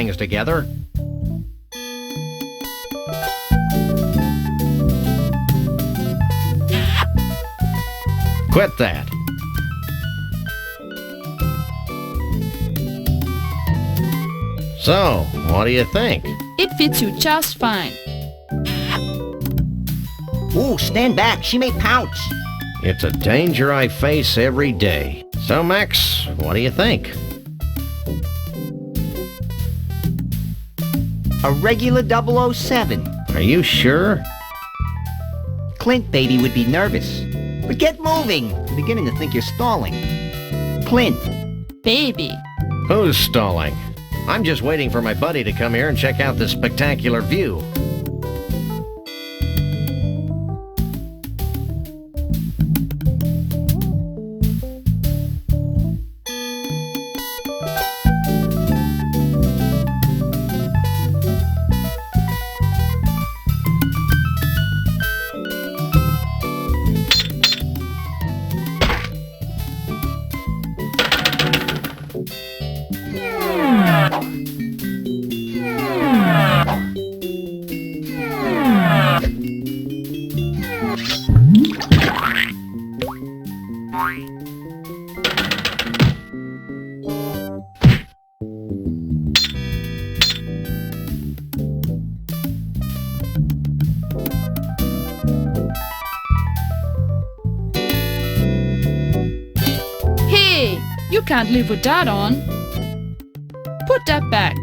things together. Quit that. So, what do you think? It fits you just fine. Ooh, stand back. She may pounce. It's a danger I face every day. So, Max, what do you think? A regular 007. Are you sure? Clint, baby, would be nervous. But get moving. I'm beginning to think you're stalling. Clint. Baby. Who's stalling? I'm just waiting for my buddy to come here and check out this spectacular view. Hey, you can't live with that on. Put that back.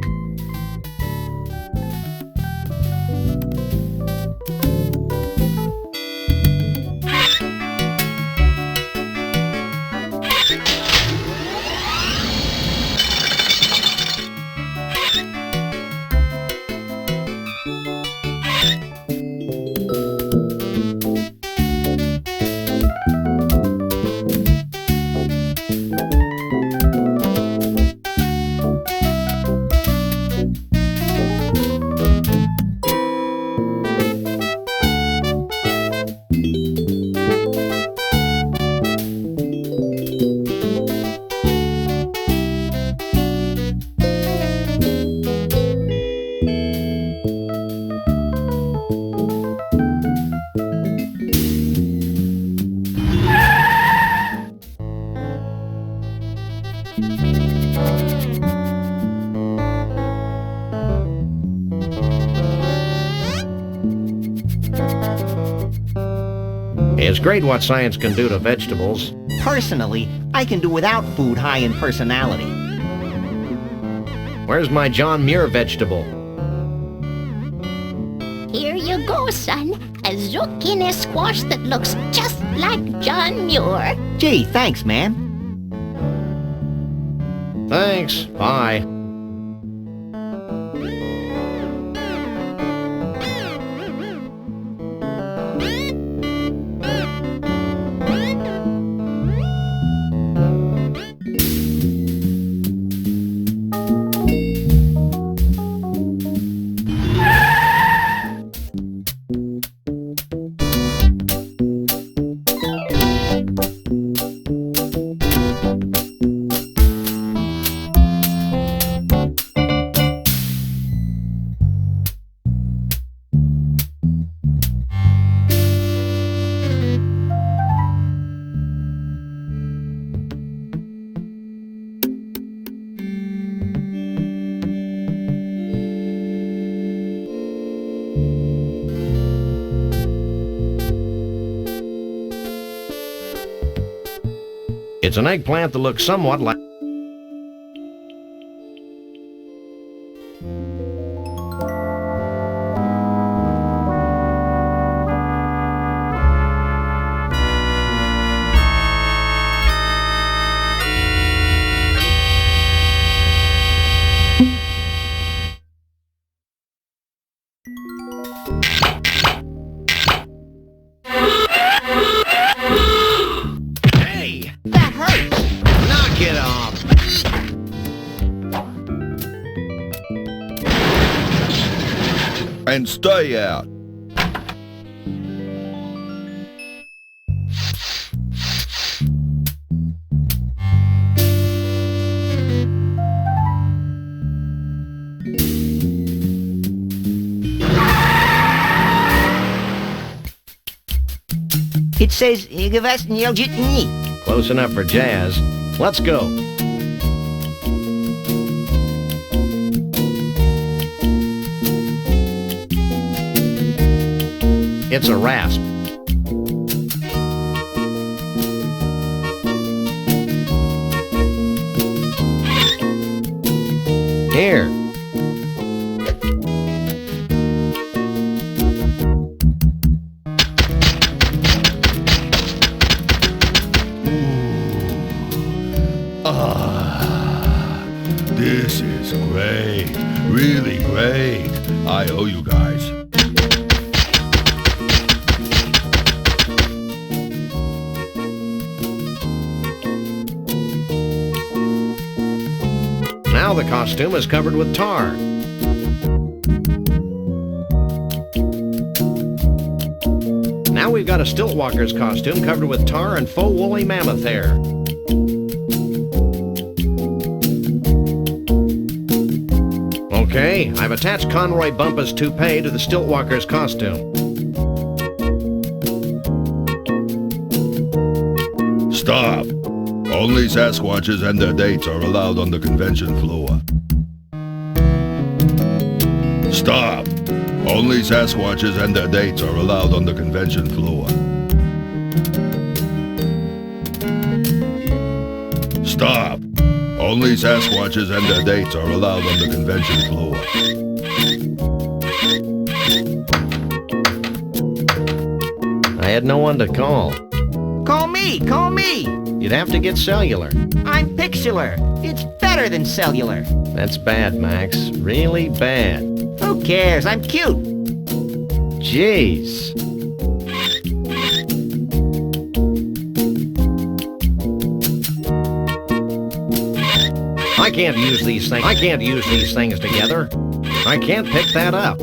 It's great what science can do to vegetables. Personally, I can do without food high in personality. Where's my John Muir vegetable? Here you go, son. A zucchini squash that looks just like John Muir. Gee, thanks, ma'am. Thanks. Bye. It's an eggplant that looks somewhat like... Hey! That hurts. Knock it off! And stay out. It says, Close enough for jazz. Let's go. It's a rasp. Here. This is great. Really great. I owe you guys. Now the costume is covered with tar. Now we've got a Stiltwalker's costume covered with tar and faux woolly mammoth hair. Okay, I've attached Conroy Bumpus' toupee to the Stiltwalker's costume. Stop. Only Sasquatches and their dates are allowed on the convention floor. Stop. Only Sasquatches and their dates are allowed on the convention floor. Stop. Only Sasquatches and their dates are allowed on the convention floor. I had no one to call. Call me, call me. You'd have to get cellular. I'm Pixular. It's better than cellular. That's bad, Max. Really bad. Who cares? I'm cute. Jeez. I can't use these things together. I can't pick that up.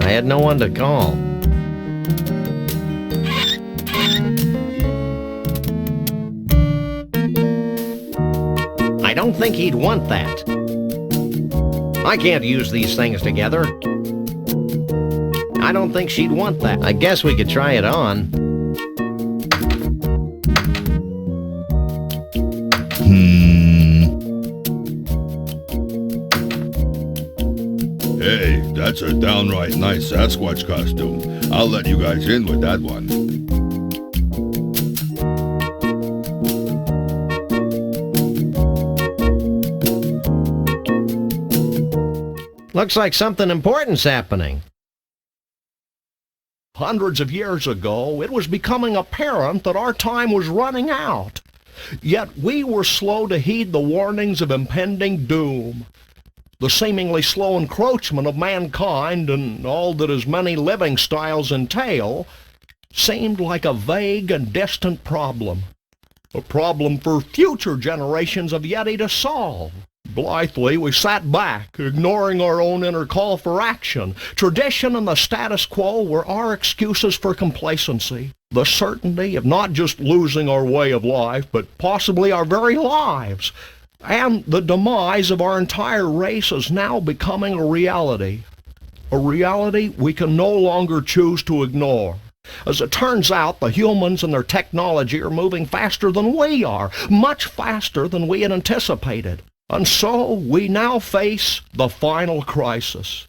I had no one to call. I don't think he'd want that. I can't use these things together. I don't think she'd want that. I guess we could try it on. Hey, that's a downright nice Sasquatch costume. I'll let you guys in with that one. Looks like something important's happening. Hundreds of years ago, it was becoming apparent that our time was running out. Yet we were slow to heed the warnings of impending doom. The seemingly slow encroachment of mankind and all that his many living styles entail seemed like a vague and distant problem. A problem for future generations of Yeti to solve. Blithely, we sat back, ignoring our own inner call for action. Tradition and the status quo were our excuses for complacency. The certainty of not just losing our way of life, but possibly our very lives. And the demise of our entire race is now becoming a reality. A reality we can no longer choose to ignore. As it turns out, the humans and their technology are moving faster than we are, much faster than we had anticipated. And so we now face the final crisis.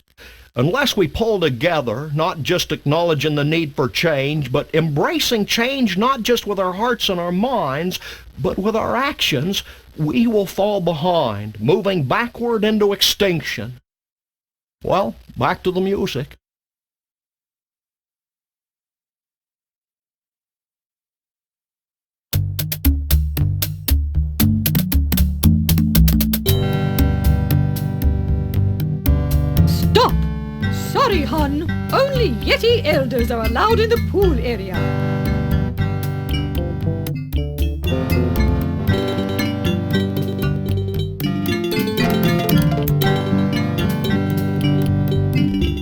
Unless we pull together, not just acknowledging the need for change, but embracing change not just with our hearts and our minds, but with our actions, we will fall behind, moving backward into extinction. Well, back to the music. Stop! Sorry, hon. Only Yeti elders are allowed in the pool area.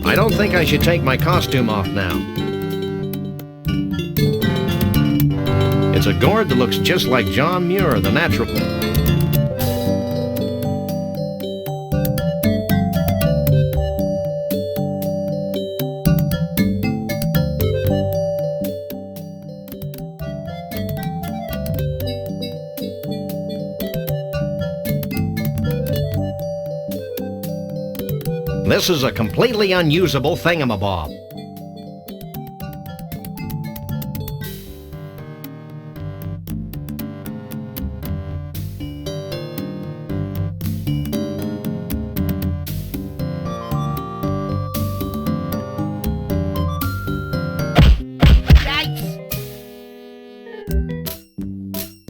I don't think I should take my costume off now. It's It's a gourd that looks just like John Muir, the natural... This is a completely unusable thingamabob.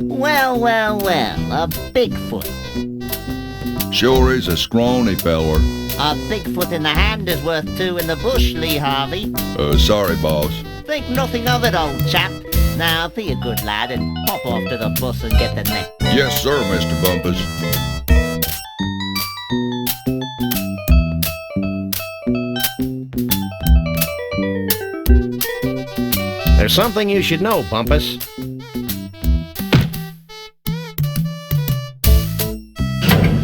Well, well, well, a Bigfoot. Sure is a scrawny feller. A Bigfoot in the hand is worth two in the bush, Lee Harvey. Sorry, boss. Think nothing of it, old chap. Now, be a good lad and pop off to the bus and get the net. Yes, sir, Mr. Bumpus. There's something you should know, Bumpus.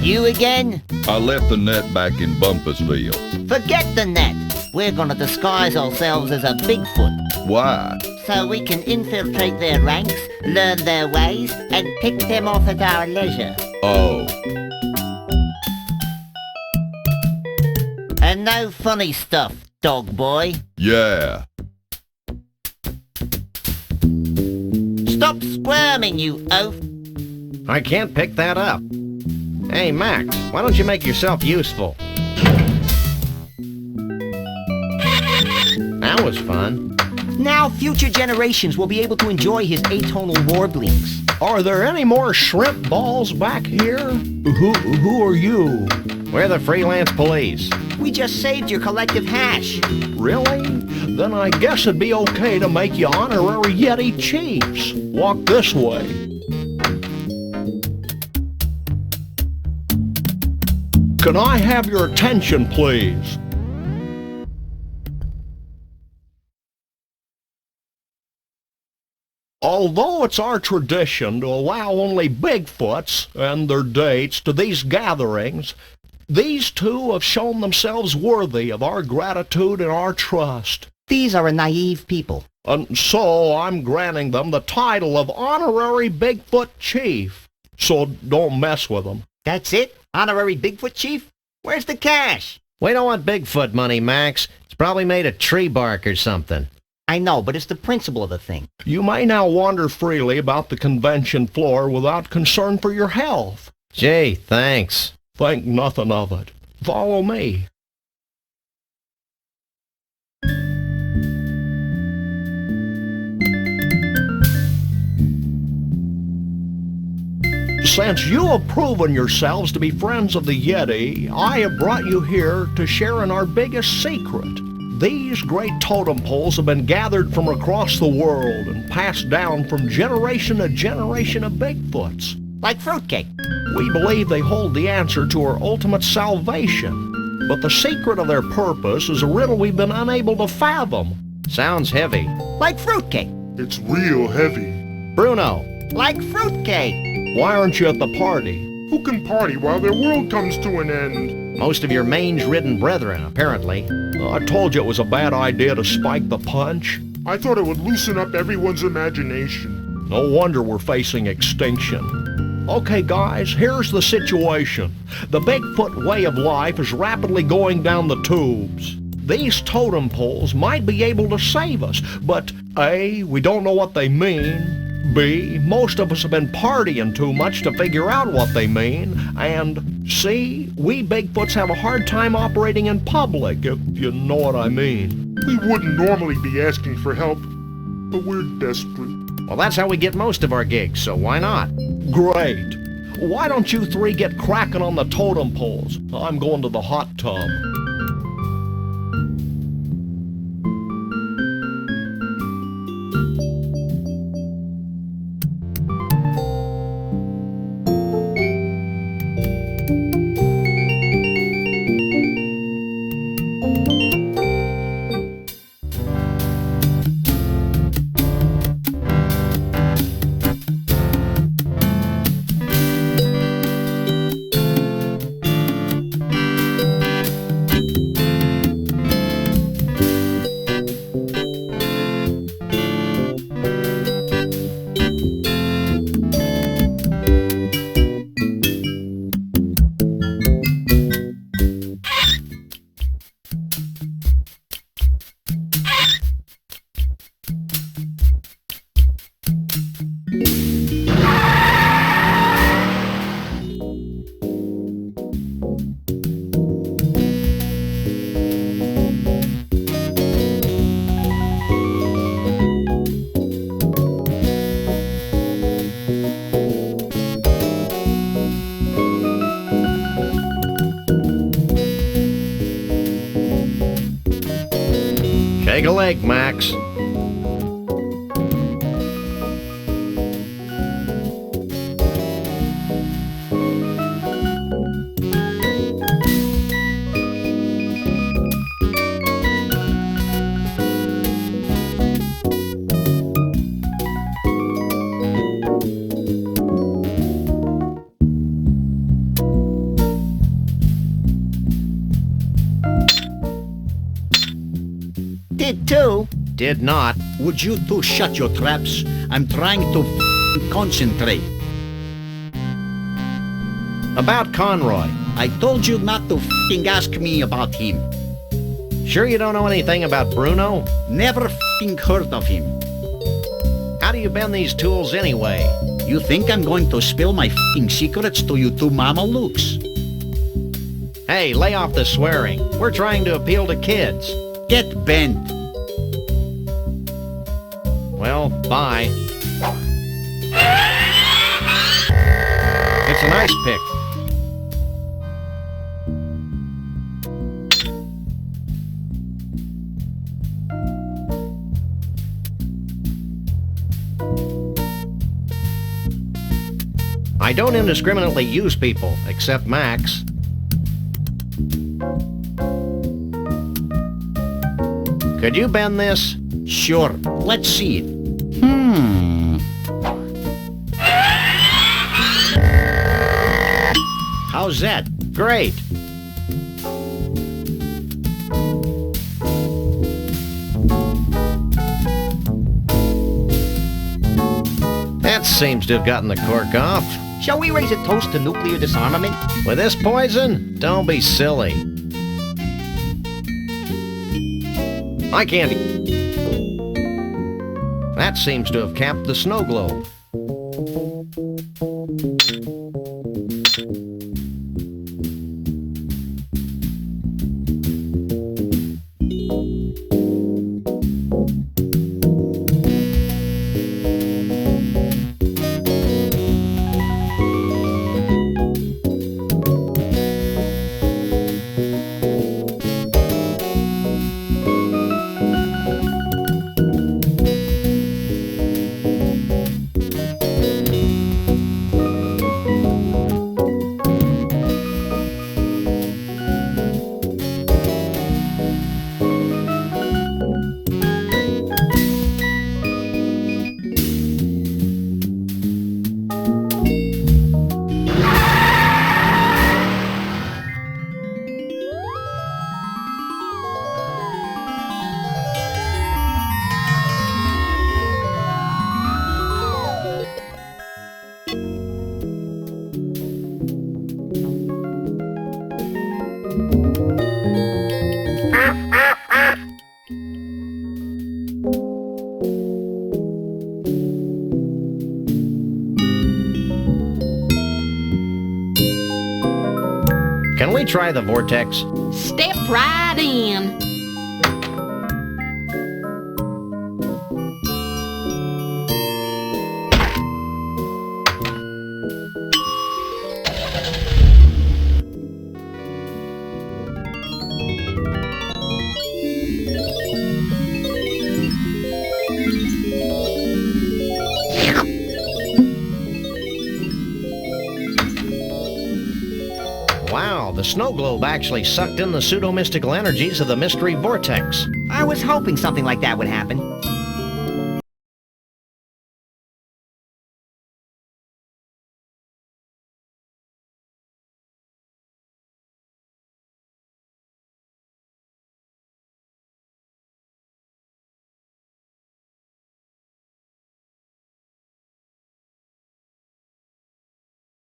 You again? I left the net back in Bumpusville. Forget the net. We're gonna disguise ourselves as a Bigfoot, Why? so we can infiltrate their ranks, learn their ways, and pick them off at our leisure. Oh, And no funny stuff, dog boy. yeah. Stop squirming, you oaf. I can't pick that up. Hey, Max, why don't you make yourself useful? That was fun. Now future generations will be able to enjoy his atonal warblings. Are there any more shrimp balls back here? Who are you? We're the freelance police. We just saved your collective hash. Really? Then I guess it'd be okay to make you honorary Yeti chiefs. Walk this way. Can I have your attention, please? Although it's our tradition to allow only Bigfoots and their dates to these gatherings, these two have shown themselves worthy of our gratitude and our trust. These are a naive people. And so I'm granting them the title of Honorary Bigfoot Chief. So don't mess with them. That's it? Honorary Bigfoot Chief? Where's the cash? We don't want Bigfoot money, Max. It's probably made of tree bark or something. I know, but it's the principle of the thing. You may now wander freely about the convention floor without concern for your health. Gee, thanks. Think nothing of it. Follow me. Since you have proven yourselves to be friends of the Yeti, I have brought you here to share in our biggest secret. These great totem poles have been gathered from across the world and passed down from generation to generation of Bigfoots. Like fruitcake. We believe they hold the answer to our ultimate salvation, but the secret of their purpose is a riddle we've been unable to fathom. Sounds heavy. Like fruitcake. It's real heavy. Bruno, Like fruitcake. Why aren't you at the party? Who can party while their world comes to an end? most of your mange-ridden brethren, apparently. I told you it was a bad idea to spike the punch. I thought it would loosen up everyone's imagination. No wonder we're facing extinction. Okay, guys, here's the situation. The Bigfoot way of life is rapidly going down the tubes. These totem poles might be able to save us, but A, we don't know what they mean. B, most of us have been partying too much to figure out what they mean. And C, we Bigfoots have a hard time operating in public, if you know what I mean. We wouldn't normally be asking for help, but we're desperate. Well, that's how we get most of our gigs, so why not? Great. Why don't you three get cracking on the totem poles? I'm going to the hot tub. Take a leg, Max. Did too. Did not. Would you two shut your traps? I'm trying to concentrate. About Conroy. I told you not to ask me about him. Sure you don't know anything about Bruno? Never heard of him. How do you bend these tools anyway? You think I'm going to spill my secrets to you two mamalukes? Hey, lay off the swearing. We're trying to appeal to kids. Get bent. Well, bye. It's a nice pick. I don't indiscriminately use people, except Max. Could you bend this? Sure. Let's see it. How's that? Great. That seems to have gotten the cork off. Shall we raise a toast to nuclear disarmament? With this poison? Don't be silly. I can't... That seems to have capped the snow globe. Can we try the vortex? Step right in. Wow, the snow globe actually sucked in the pseudo-mystical energies of the mystery vortex. I was hoping something like that would happen.